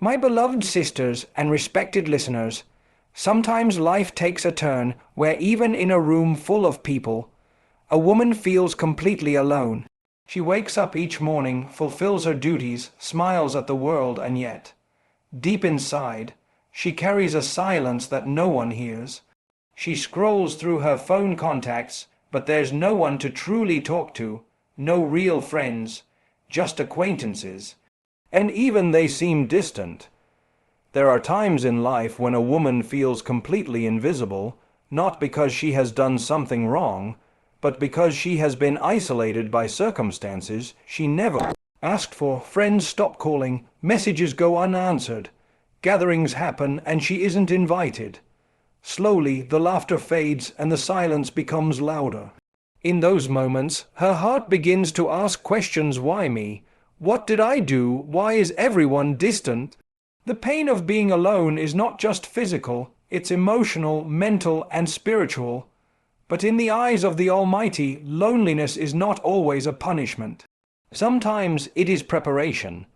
My beloved sisters and respected listeners, sometimes life takes a turn where even in a room full of people, a woman feels completely alone. She wakes up each morning, fulfills her duties, smiles at the world, and yet, deep inside, she carries a silence that no one hears. She scrolls through her phone contacts, but there's no one to truly talk to, no real friends, just acquaintances. And even they seem distant. There are times in life when a woman feels completely invisible, not because she has done something wrong, but because she has been isolated by circumstances she never asked for. Friends stop calling, messages go unanswered, gatherings happen and she isn't invited. Slowly the laughter fades and the silence becomes louder. In those moments, her heart begins to ask questions. Why me? What did I do? Why is everyone distant? The pain of being alone is not just physical, it's emotional, mental, and spiritual. But in the eyes of the Almighty, loneliness is not always a punishment. Sometimes it is preparation.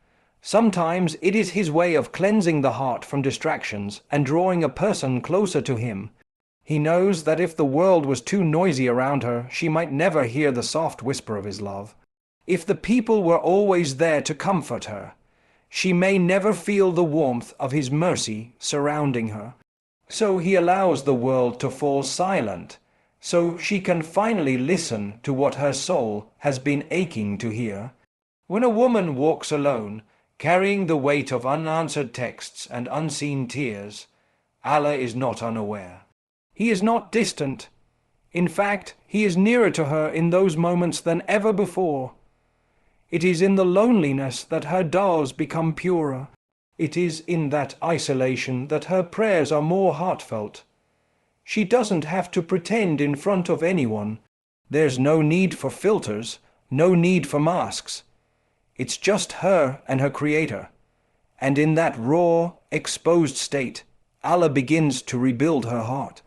Sometimes it is His way of cleansing the heart from distractions and drawing a person closer to Him. He knows that if the world was too noisy around her, she might never hear the soft whisper of His love. If the people were always there to comfort her, she may never feel the warmth of His mercy surrounding her. So He allows the world to fall silent, so she can finally listen to what her soul has been aching to hear. When a woman walks alone, carrying the weight of unanswered texts and unseen tears, Allah is not unaware. He is not distant. In fact, He is nearer to her in those moments than ever before. It is in the loneliness that her du'as become purer. It is in that isolation that her prayers are more heartfelt. She doesn't have to pretend in front of anyone. There's no need for filters, no need for masks. It's just her and her Creator. And in that raw, exposed state, Allah begins to rebuild her heart.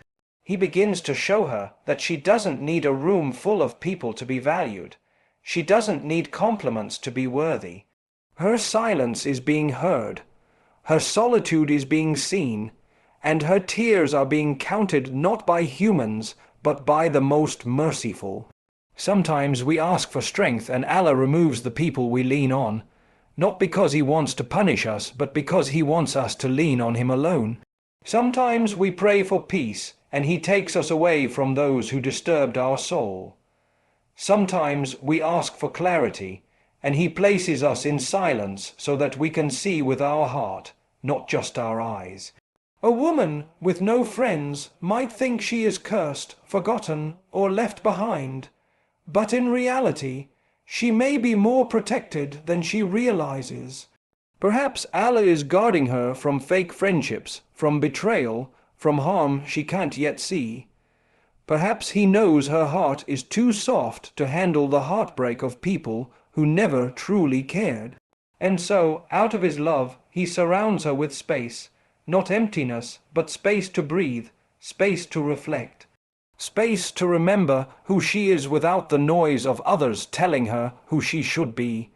He begins to show her that she doesn't need a room full of people to be valued. She doesn't need compliments to be worthy. Her silence is being heard. Her solitude is being seen. And her tears are being counted not by humans, but by the most merciful. Sometimes we ask for strength and Allah removes the people we lean on, not because He wants to punish us, but because He wants us to lean on Him alone. Sometimes we pray for peace and He takes us away from those who disturbed our soul. Sometimes we ask for clarity and He places us in silence so that we can see with our heart, not just our eyes. A woman with no friends might think she is cursed, forgotten, or left behind. But in reality, she may be more protected than she realizes. Perhaps Allah is guarding her from fake friendships, from betrayal, from harm she can't yet see. Perhaps He knows her heart is too soft to handle the heartbreak of people who never truly cared. And so, out of His love, He surrounds her with space, not emptiness, but space to breathe, space to reflect. Space to remember who she is without the noise of others telling her who she should be.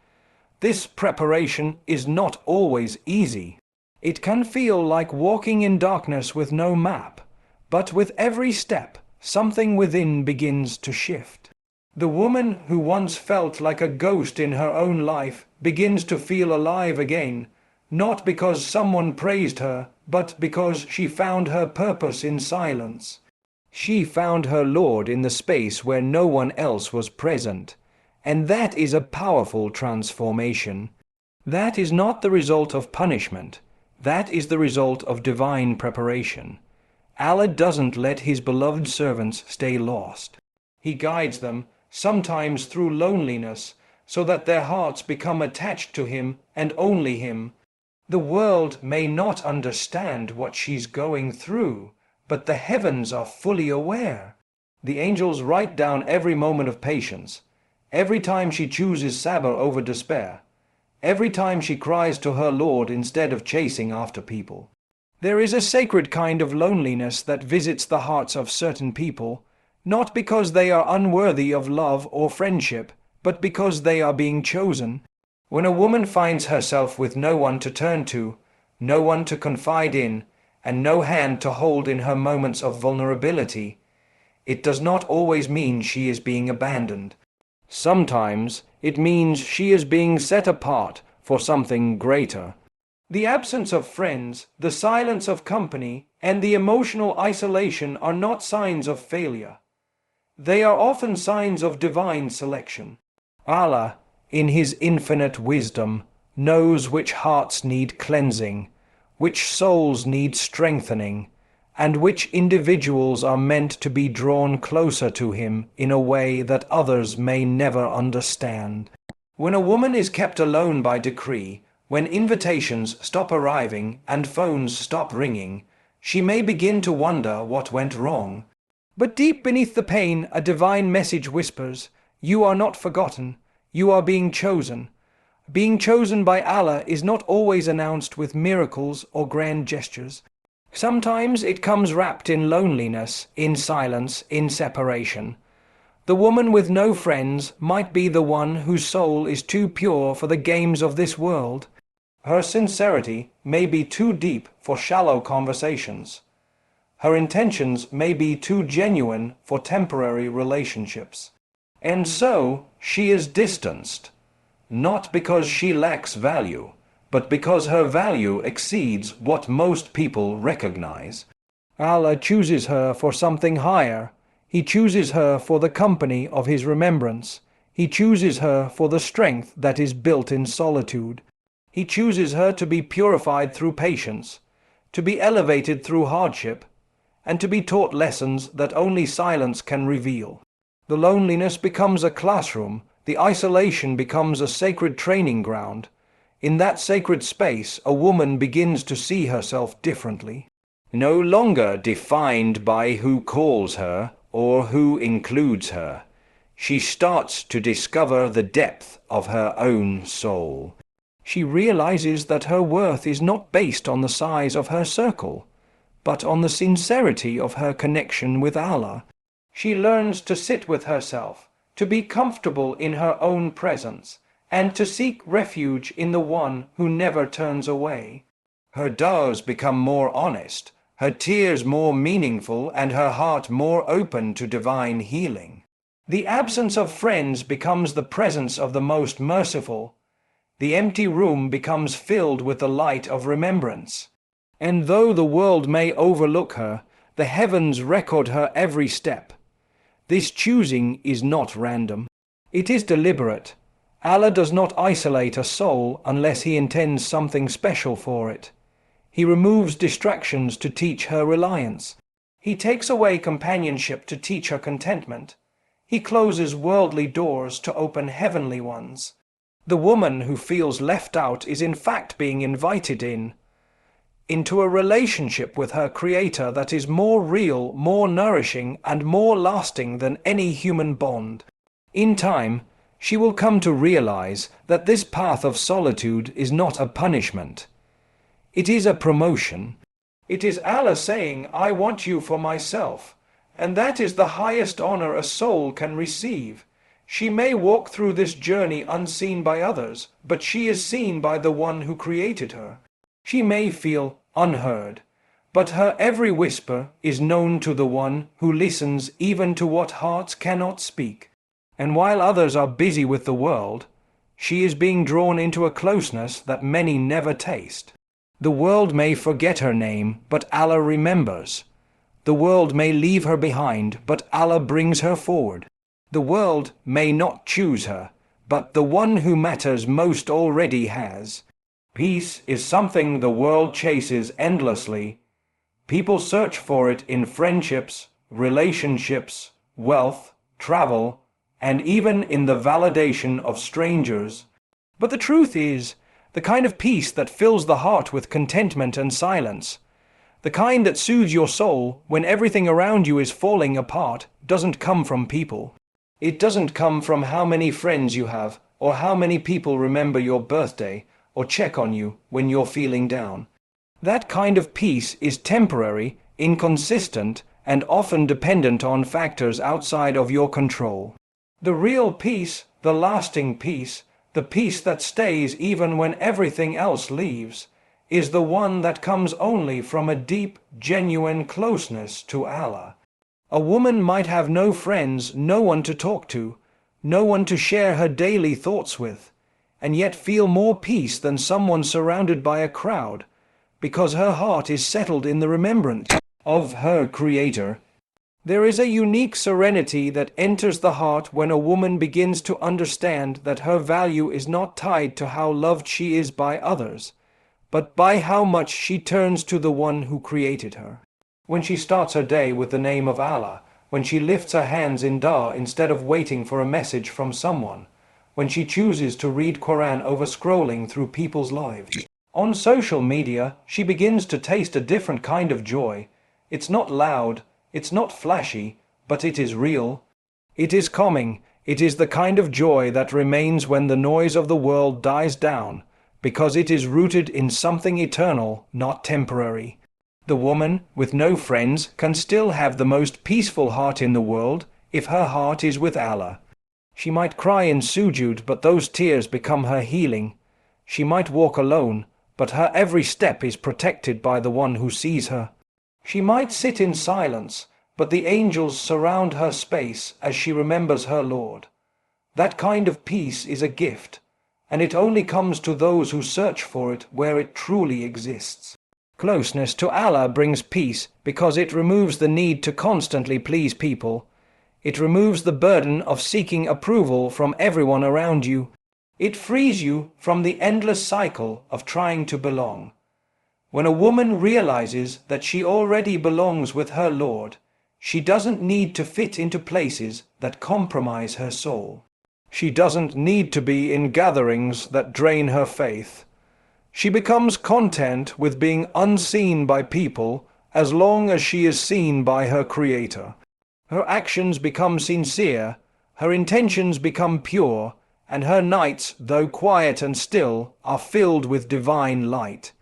This preparation is not always easy. It can feel like walking in darkness with no map, but with every step, something within begins to shift. The woman who once felt like a ghost in her own life begins to feel alive again, not because someone praised her, but because she found her purpose in silence. She found her Lord in the space where no one else was present, and that is a powerful transformation. That is not the result of punishment. That is the result of divine preparation. Allah doesn't let His beloved servants stay lost. He guides them, sometimes through loneliness, so that their hearts become attached to Him and only Him. The world may not understand what she's going through, but the heavens are fully aware. The angels write down every moment of patience, every time she chooses sabr over despair, every time she cries to her Lord instead of chasing after people. There is a sacred kind of loneliness that visits the hearts of certain people, not because they are unworthy of love or friendship, but because they are being chosen. When a woman finds herself with no one to turn to, no one to confide in, and no hand to hold in her moments of vulnerability, it does not always mean she is being abandoned. Sometimes it means she is being set apart for something greater. The absence of friends, the silence of company, and the emotional isolation are not signs of failure. They are often signs of divine selection. Allah, in His infinite wisdom, knows which hearts need cleansing, which souls need strengthening, and which individuals are meant to be drawn closer to Him in a way that others may never understand. When a woman is kept alone by decree, when invitations stop arriving and phones stop ringing, she may begin to wonder what went wrong. But deep beneath the pain, a divine message whispers, "You are not forgotten, you are being chosen." Being chosen by Allah is not always announced with miracles or grand gestures. Sometimes it comes wrapped in loneliness, in silence, in separation. The woman with no friends might be the one whose soul is too pure for the games of this world. Her sincerity may be too deep for shallow conversations. Her intentions may be too genuine for temporary relationships. And so she is distanced, not because she lacks value, but because her value exceeds what most people recognize. Allah chooses her for something higher. He chooses her for the company of His remembrance. He chooses her for the strength that is built in solitude. He chooses her to be purified through patience, to be elevated through hardship, and to be taught lessons that only silence can reveal. The loneliness becomes a classroom, the isolation becomes a sacred training ground. In that sacred space, a woman begins to see herself differently. No longer defined by who calls her or who includes her, she starts to discover the depth of her own soul. She realizes that her worth is not based on the size of her circle, but on the sincerity of her connection with Allah. She learns to sit with herself, to be comfortable in her own presence, and to seek refuge in the one who never turns away. Her doubts become more honest, her tears more meaningful, and her heart more open to divine healing. The absence of friends becomes the presence of the most merciful. The empty room becomes filled with the light of remembrance. And though the world may overlook her, the heavens record her every step. This choosing is not random. It is deliberate. Allah does not isolate a soul unless He intends something special for it. He removes distractions to teach her reliance. He takes away companionship to teach her contentment. He closes worldly doors to open heavenly ones. The woman who feels left out is in fact being invited into a relationship with her Creator that is more real, more nourishing, and more lasting than any human bond. In time, she will come to realize that this path of solitude is not a punishment. It is a promotion. It is Allah saying, "I want you for myself," and that is the highest honor a soul can receive. She may walk through this journey unseen by others, but she is seen by the one who created her. She may feel unheard, but her every whisper is known to the one who listens even to what hearts cannot speak. And while others are busy with the world, she is being drawn into a closeness that many never taste. The world may forget her name, but Allah remembers. The world may leave her behind, but Allah brings her forward. The world may not choose her, but the one who matters most already has. Peace is something the world chases endlessly. People search for it in friendships, relationships, wealth, travel, and even in the validation of strangers. But the truth is, the kind of peace that fills the heart with contentment and silence, the kind that soothes your soul when everything around you is falling apart, doesn't come from people. It doesn't come from how many friends you have, or how many people remember your birthday, or check on you when you're feeling down. That kind of peace is temporary, inconsistent, and often dependent on factors outside of your control. The real peace, the lasting peace, the peace that stays even when everything else leaves, is the one that comes only from a deep, genuine closeness to Allah. A woman might have no friends, no one to talk to, no one to share her daily thoughts with, and yet feel more peace than someone surrounded by a crowd, because her heart is settled in the remembrance of her Creator. There is a unique serenity that enters the heart when a woman begins to understand that her value is not tied to how loved she is by others, but by how much she turns to the one who created her. When she starts her day with the name of Allah, when she lifts her hands in dua instead of waiting for a message from someone, when she chooses to read Quran over scrolling through people's lives. On social media, she begins to taste a different kind of joy. It's not loud, it's not flashy, but it is real. It is calming. It is the kind of joy that remains when the noise of the world dies down, because it is rooted in something eternal, not temporary. The woman with no friends can still have the most peaceful heart in the world if her heart is with Allah. She might cry in sujood, but those tears become her healing. She might walk alone, but her every step is protected by the one who sees her. She might sit in silence, but the angels surround her space as she remembers her Lord. That kind of peace is a gift, and it only comes to those who search for it where it truly exists. Closeness to Allah brings peace because it removes the need to constantly please people. It removes the burden of seeking approval from everyone around you. It frees you from the endless cycle of trying to belong. When a woman realizes that she already belongs with her Lord, she doesn't need to fit into places that compromise her soul. She doesn't need to be in gatherings that drain her faith. She becomes content with being unseen by people as long as she is seen by her Creator. Her actions become sincere, her intentions become pure, and her nights, though quiet and still, are filled with divine light.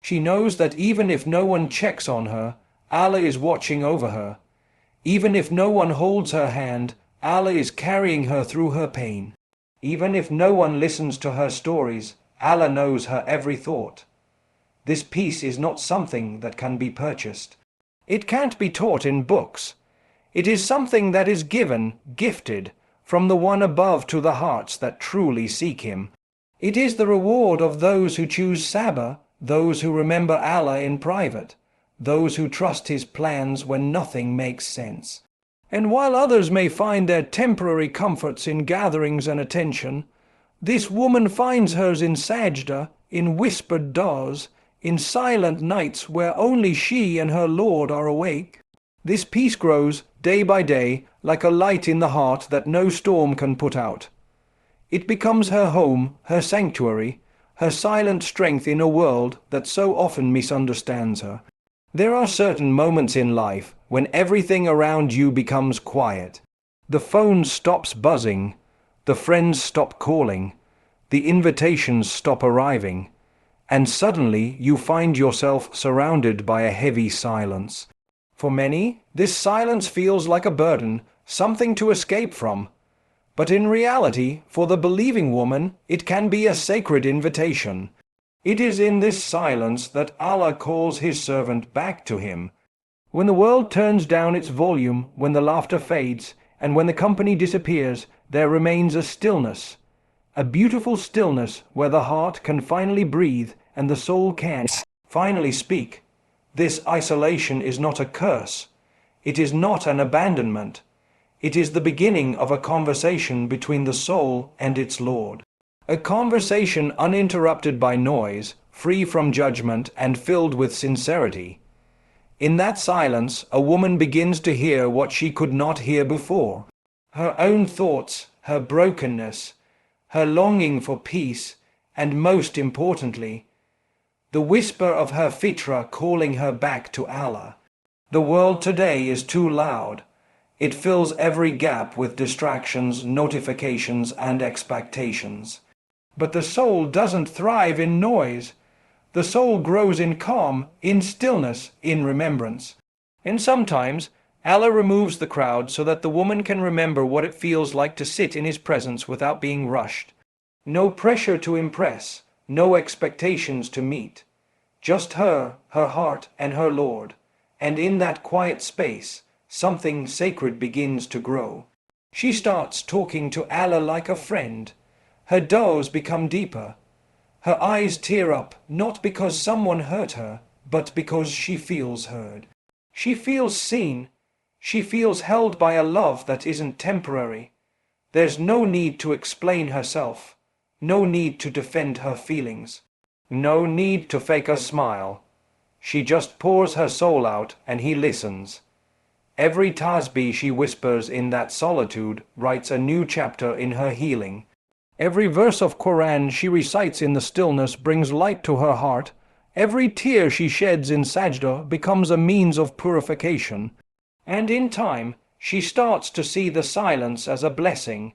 She knows that even if no one checks on her, Allah is watching over her. Even if no one holds her hand, Allah is carrying her through her pain. Even if no one listens to her stories, Allah knows her every thought. This peace is not something that can be purchased. It can't be taught in books. It is something that is given, gifted, from the one above to the hearts that truly seek Him. It is the reward of those who choose sabr, those who remember Allah in private, those who trust His plans when nothing makes sense. And while others may find their temporary comforts in gatherings and attention, this woman finds hers in sajda, in whispered du'as, in silent nights where only she and her Lord are awake. This peace grows, day by day, like a light in the heart that no storm can put out. It becomes her home, her sanctuary, her silent strength in a world that so often misunderstands her. There are certain moments in life when everything around you becomes quiet. The phone stops buzzing, the friends stop calling, the invitations stop arriving, and suddenly you find yourself surrounded by a heavy silence. For many, this silence feels like a burden, something to escape from. But in reality, for the believing woman, it can be a sacred invitation. It is in this silence that Allah calls His servant back to Him. When the world turns down its volume, when the laughter fades, and when the company disappears, there remains a stillness, a beautiful stillness where the heart can finally breathe and the soul can finally speak. This isolation is not a curse. It is not an abandonment. It is the beginning of a conversation between the soul and its Lord. A conversation uninterrupted by noise, free from judgment and filled with sincerity. In that silence, a woman begins to hear what she could not hear before. Her own thoughts, her brokenness, her longing for peace, and most importantly, the whisper of her fitra calling her back to Allah. The world today is too loud. It fills every gap with distractions, notifications, and expectations. But the soul doesn't thrive in noise. The soul grows in calm, in stillness, in remembrance. And sometimes Allah removes the crowd so that the woman can remember what it feels like to sit in His presence without being rushed. No pressure to impress, no expectations to meet. Just her, her heart, and her Lord. And in that quiet space, something sacred begins to grow. She starts talking to Allah like a friend. Her doors become deeper. Her eyes tear up, not because someone hurt her, but because she feels heard. She feels seen. She feels held by a love that isn't temporary. There's no need to explain herself. No need to defend her feelings. No need to fake a smile. She just pours her soul out and he listens. Every tasbih she whispers in that solitude writes a new chapter in her healing. Every verse of Quran she recites in the stillness brings light to her heart. Every tear she sheds in sajda becomes a means of purification. And in time, she starts to see the silence as a blessing.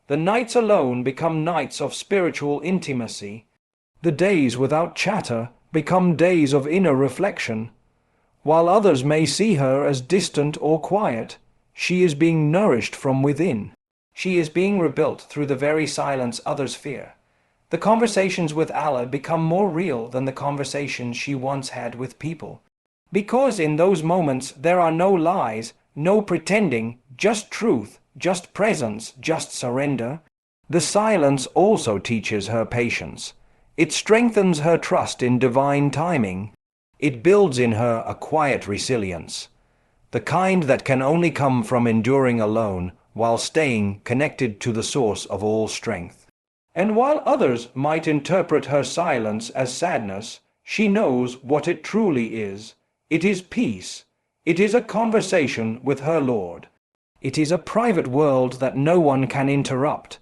The nights alone become nights of spiritual intimacy. The days without chatter become days of inner reflection. While others may see her as distant or quiet, she is being nourished from within. She is being rebuilt through the very silence others fear. The conversations with Allah become more real than the conversations she once had with people. Because in those moments there are no lies, no pretending, just truth, just presence, just surrender. The silence also teaches her patience. It strengthens her trust in divine timing. It builds in her a quiet resilience, the kind that can only come from enduring alone while staying connected to the source of all strength. And while others might interpret her silence as sadness, she knows what it truly is. It is peace. It is a conversation with her Lord. It is a private world that no one can interrupt,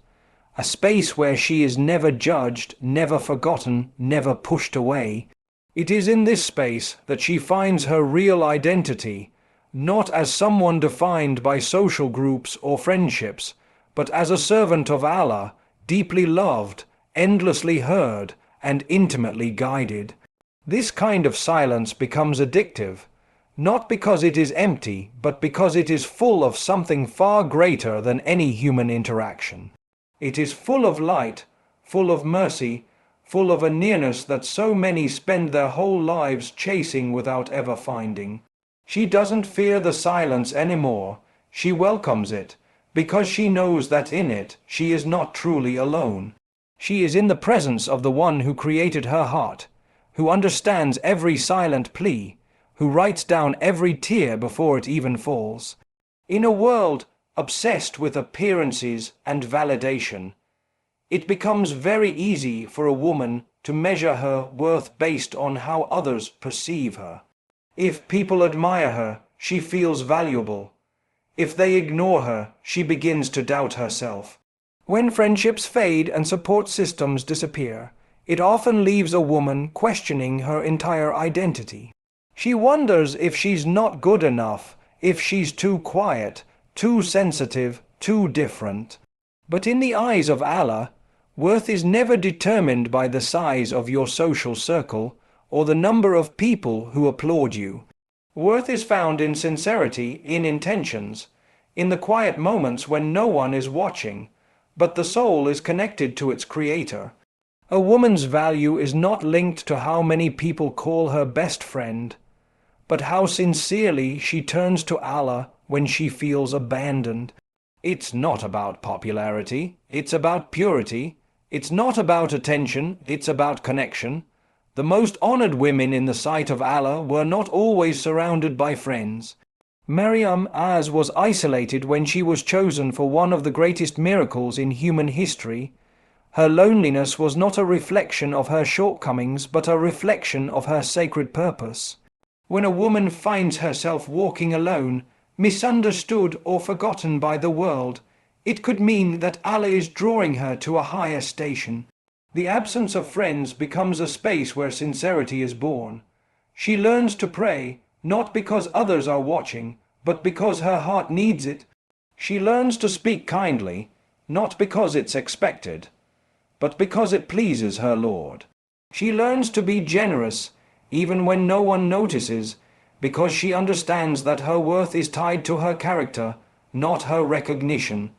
a space where she is never judged, never forgotten, never pushed away. It is in this space that she finds her real identity, not as someone defined by social groups or friendships, but as a servant of Allah, deeply loved, endlessly heard, and intimately guided. This kind of silence becomes addictive, not because it is empty, but because it is full of something far greater than any human interaction. It is full of light, full of mercy, full of a nearness that so many spend their whole lives chasing without ever finding. She doesn't fear the silence anymore. She welcomes it, because she knows that in it she is not truly alone. She is in the presence of the one who created her heart, who understands every silent plea, who writes down every tear before it even falls. In a world obsessed with appearances and validation, it becomes very easy for a woman to measure her worth based on how others perceive her. If people admire her, she feels valuable. If they ignore her, she begins to doubt herself. When friendships fade and support systems disappear, it often leaves a woman questioning her entire identity. She wonders if she's not good enough, if she's too quiet, too sensitive, too different. But in the eyes of Allah, worth is never determined by the size of your social circle or the number of people who applaud you. Worth is found in sincerity, in intentions, in the quiet moments when no one is watching, but the soul is connected to its creator. A woman's value is not linked to how many people call her best friend, but how sincerely she turns to Allah when she feels abandoned. It's not about popularity, it's about purity. It's not about attention, it's about connection. The most honored women in the sight of Allah were not always surrounded by friends. Maryam Az was isolated when she was chosen for one of the greatest miracles in human history. Her loneliness was not a reflection of her shortcomings, but a reflection of her sacred purpose. When a woman finds herself walking alone, misunderstood or forgotten by the world, it could mean that Allah is drawing her to a higher station. The absence of friends becomes a space where sincerity is born. She learns to pray, not because others are watching, but because her heart needs it. She learns to speak kindly, not because it's expected, but because it pleases her Lord. She learns to be generous, even when no one notices, because she understands that her worth is tied to her character, not her recognition.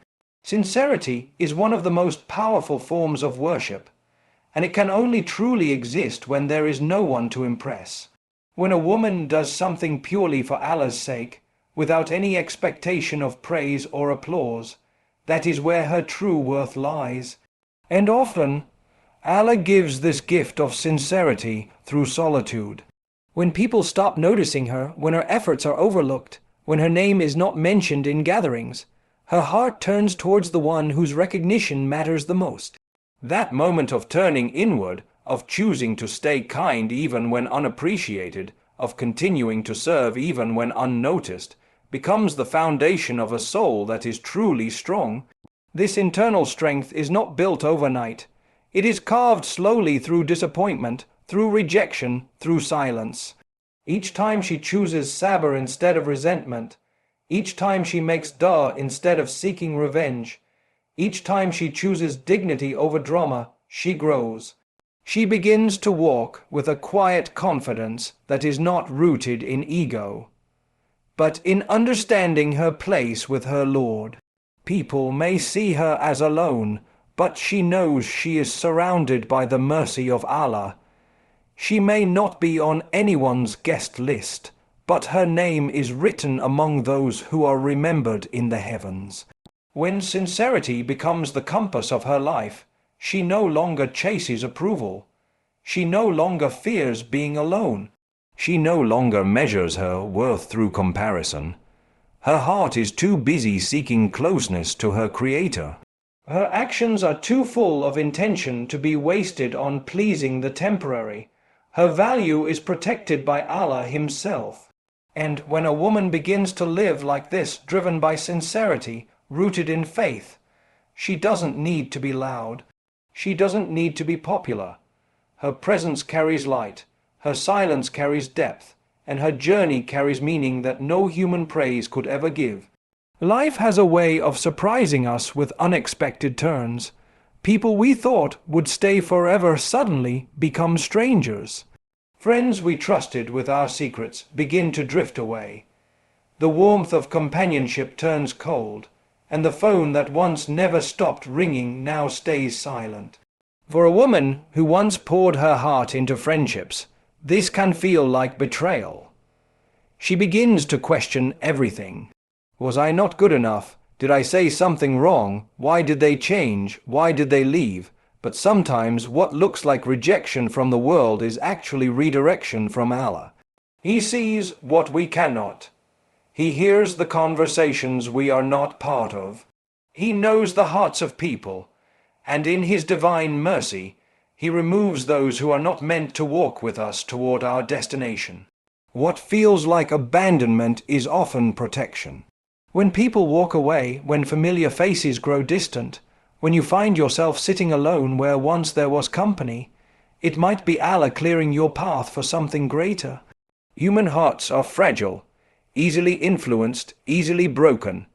Sincerity is one of the most powerful forms of worship. and it can only truly exist when there is no one to impress. When a woman does something purely for Allah's sake, without any expectation of praise or applause, that is where her true worth lies. And often, Allah gives this gift of sincerity through solitude. When people stop noticing her, when her efforts are overlooked, when her name is not mentioned in gatherings, her heart turns towards the one whose recognition matters the most. That moment of turning inward, of choosing to stay kind even when unappreciated, of continuing to serve even when unnoticed, becomes the foundation of a soul that is truly strong. This internal strength is not built overnight. It is carved slowly through disappointment, through rejection, through silence. Each time she chooses sabr instead of resentment, each time she makes dua instead of seeking revenge, each time she chooses dignity over drama, she grows. She begins to walk with a quiet confidence that is not rooted in ego, but in understanding her place with her Lord. People may see her as alone, but she knows she is surrounded by the mercy of Allah. She may not be on anyone's guest list, but her name is written among those who are remembered in the heavens. When sincerity becomes the compass of her life, she no longer chases approval. She no longer fears being alone. She no longer measures her worth through comparison. Her heart is too busy seeking closeness to her Creator. Her actions are too full of intention to be wasted on pleasing the temporary. Her value is protected by Allah Himself. And when a woman begins to live like this, driven by sincerity, rooted in faith, she doesn't need to be loud. She doesn't need to be popular. Her presence carries light, her silence carries depth, and her journey carries meaning that no human praise could ever give. Life has a way of surprising us with unexpected turns. People we thought would stay forever suddenly become strangers. Friends we trusted with our secrets begin to drift away. The warmth of companionship turns cold, and the phone that once never stopped ringing now stays silent. For a woman who once poured her heart into friendships, this can feel like betrayal. She begins to question everything. Was I not good enough? Did I say something wrong? Why did they change? Why did they leave? But sometimes what looks like rejection from the world is actually redirection from Allah. He sees what we cannot. He hears the conversations we are not part of. He knows the hearts of people, and in His divine mercy, He removes those who are not meant to walk with us toward our destination. What feels like abandonment is often protection. When people walk away, when familiar faces grow distant, when you find yourself sitting alone where once there was company, it might be Allah clearing your path for something greater. Human hearts are fragile, easily influenced, easily broken,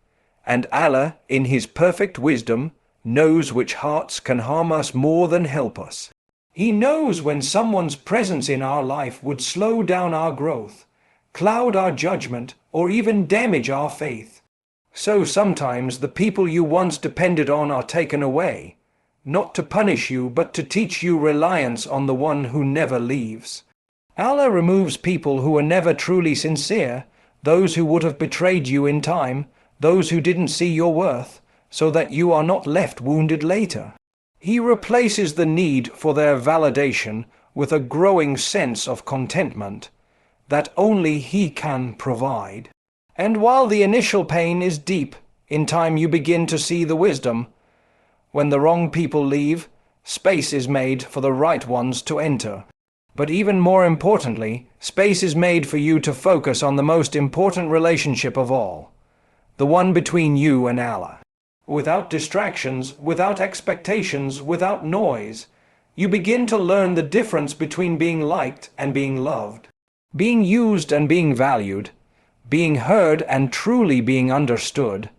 and Allah, in His perfect wisdom, knows which hearts can harm us more than help us. He knows when someone's presence in our life would slow down our growth, cloud our judgment, or even damage our faith. So sometimes the people you once depended on are taken away, not to punish you but to teach you reliance on the one who never leaves. Allah removes people who are never truly sincere, those who would have betrayed you in time, those who didn't see your worth, so that you are not left wounded later. He replaces the need for their validation with a growing sense of contentment that only He can provide. And while the initial pain is deep, in time you begin to see the wisdom. When the wrong people leave, space is made for the right ones to enter. But even more importantly, space is made for you to focus on the most important relationship of all, the one between you and Allah. Without distractions, without expectations, without noise, you begin to learn the difference between being liked and being loved, being used and being valued, being heard and truly being understood.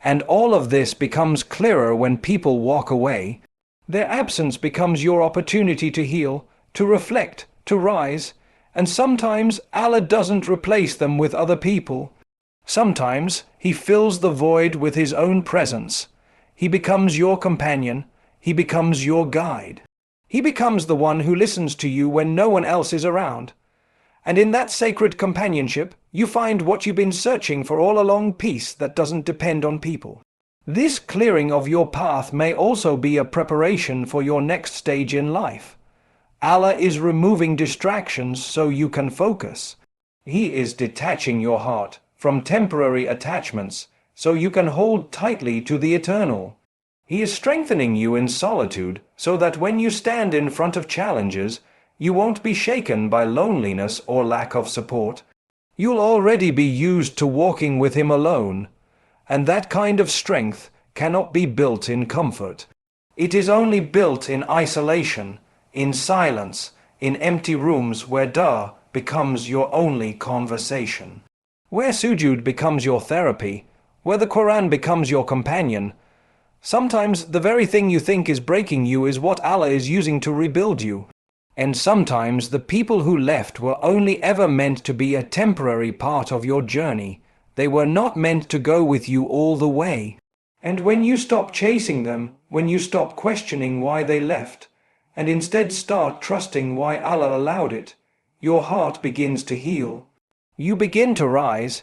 And all of this becomes clearer when people walk away. Their absence becomes your opportunity to heal, to reflect, to rise, and sometimes Allah doesn't replace them with other people. Sometimes He fills the void with His own presence. He becomes your companion. He becomes your guide. He becomes the one who listens to you when no one else is around. And in that sacred companionship, you find what you've been searching for all along: peace that doesn't depend on people. This clearing of your path may also be a preparation for your next stage in life. Allah is removing distractions so you can focus. He is detaching your heart from temporary attachments so you can hold tightly to the eternal. He is strengthening you in solitude so that when you stand in front of challenges, you won't be shaken by loneliness or lack of support. You'll already be used to walking with Him alone, and that kind of strength cannot be built in comfort. It is only built in isolation, in silence, in empty rooms where dua becomes your only conversation, where sujud becomes your therapy, where the Quran becomes your companion. Sometimes the very thing you think is breaking you is what Allah is using to rebuild you. And sometimes the people who left were only ever meant to be a temporary part of your journey. They were not meant to go with you all the way. And when you stop chasing them, when you stop questioning why they left, and instead start trusting why Allah allowed it, your heart begins to heal. You begin to rise.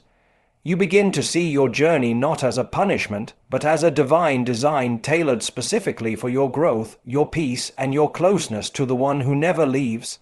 You begin to see your journey not as a punishment, but as a divine design tailored specifically for your growth, your peace, and your closeness to the one who never leaves.